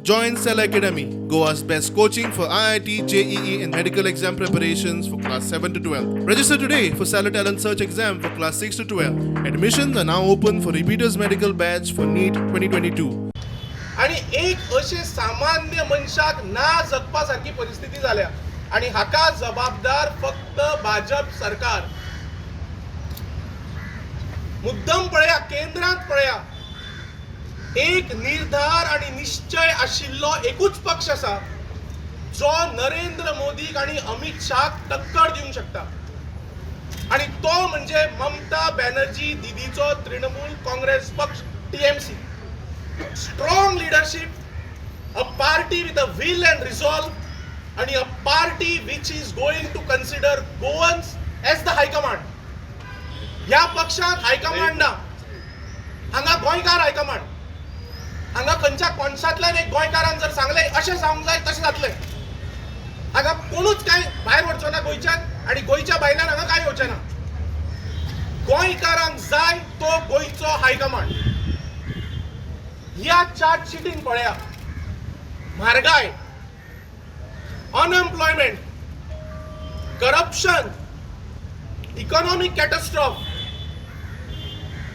Join Cell Academy, Goa's best coaching for IIT, JEE, and medical exam preparations for class 7 to 12. Register today for Cell Talent Search exam for class 6 to 12. Admissions are now open for repeaters medical batch for NEET 2022. आणि एक अशे सामान्य मनशाक ना जगपा सारखी परिस्थिती झाल्या आणि हाका जबाबदार फक्त भाजप सरकार. मुद्दम पळया, केंद्रात पळया, एक निर्धार आणि निश्चय आशिल्लो एकूच पक्ष असा जो नरेंद्र मोदीक आणि अमित शाह टक्कर दिवंक शकता आणि तो म्हणजे ममता बॅनर्जी दिदीचो तृणमूल काँग्रेस पक्ष TMC. Strong leadership, a party with a will and resolve, and a party which is going to consider Goans as the high command. या पक्षात हायकमांड ना, हांगा गोंयकार हायकमांड. हांगा खंयच्या कोणसातल्यान एक गोंयकारान जर सांगले अशें जावंक जाय तशें जातलें. हांगा कोणूच काय भायर वचचो ना गोंयच्यान आणि गोंयच्या भायल्यान हांगा काय येवचें ना. गोंयकारांक जाय तो गोंयचो हायकमांड. या चार्ट शीटीन पळया, म्हारगाय, unemployment, corruption, economic catastrophe,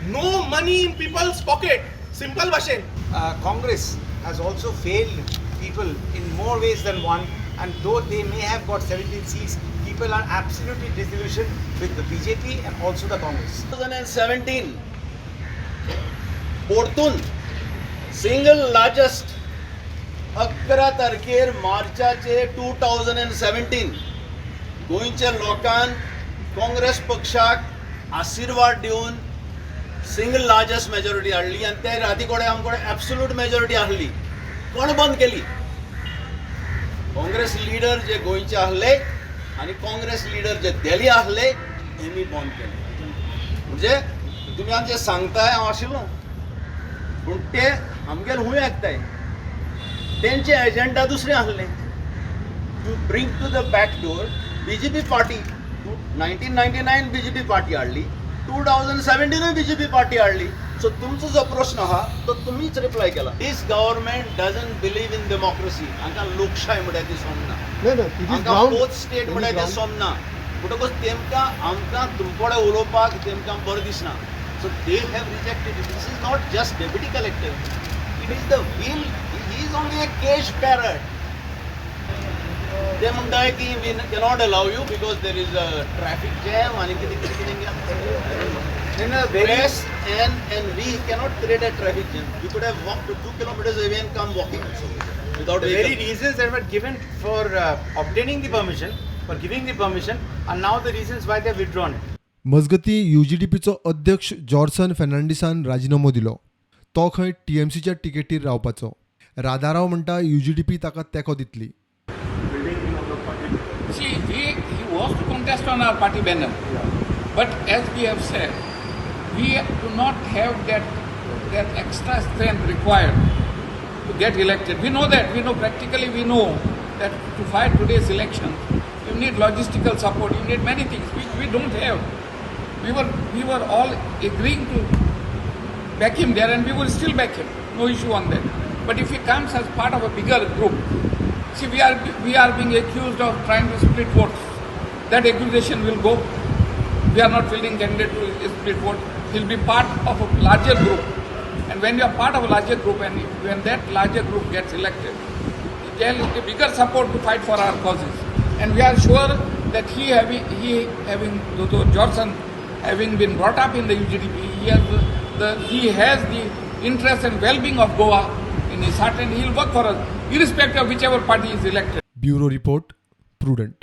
no money in people's pocket. Simple भाषेन Congress has also failed people in more ways than one, and though they may have got 17 seats, people are absolutely disillusioned with the BJP and also the Congress. 2017 परतून single largest 11 तारखेर मार्चाचे 2017 गोंयच्या लोकांन काँग्रेस पक्षाक आशीर्वाद दिवन single largest majority हाडली आनी ते राती कडेन आमकडे एब्सोल्यूट मेजॉरिटी आसली. कोण बंद केली? काँग्रेस लीडर जे गोंयचे आसले आनी काँग्रेस लीडर जे दिल्ली आसले हेमी बंद केले. म्हणजे तुमी आमचे सांगताय हांव आशिल्लो पूण ते आमगेर हूंय आयकताय. तेंचे एजेंडा दुसरे आसले, to bring to the back door BJP party. 1999 BJP party हाडली, 2017 BJP पार्टी हाडली. सो तुमचो जो प्रश्न आहा तो तुमीच रिप्लाय केला. This government doesn't believe in democracy. हांकां लोकशाय म्हणटा ती सोमना, हांकां फोर्थ स्टेट म्हणटा तें सोमना. म्हणटकच तेमकां आमकां तुमकोडे उलोवपाक तेमकां बरें दिसना. So they have rejected it. This is not just deputy collector. It is the will. He is only a cage parrot. They म्हणटाय की we cannot allow you because there is a traffic jam and press and we cannot create a traffic jam. We could have walked 2 kilometers away and come walking also without The very reasons that were given for obtaining the permission, for giving the permission, are now the reasons why they have withdrawn it. मजगती UGDPचो अध्यक्ष जॉर्सन फर्नांडिसान राजिनामो दिलो. तो खंय TMCच्या टिकेटीर रावपाचो. राधाराव म्हणटा UGDP ताका तेंको दितली. See, he was to contest on our party banner, but as we have said, we do not have that extra strength required to get elected. We know that. We know practically. We know that to fight today's election, you need logistical support. You need many things. We don't have. We were all agreeing to back him there, and we will still back him. No issue on that. But if he comes as part of a bigger group, see, we are being accused of trying to split votes. That accusation will go. We are not willing candidate to split vote. He'll be part of a larger group, and when you are part of a larger group, and when that larger group gets elected, there will be bigger support to fight for our causes. And we are sure that he having Johnson having been brought up in the UGDP, he has the interest and well-being of Goa in his heart, and he will work for us irrespective of whichever party is elected. Bureau report, prudent.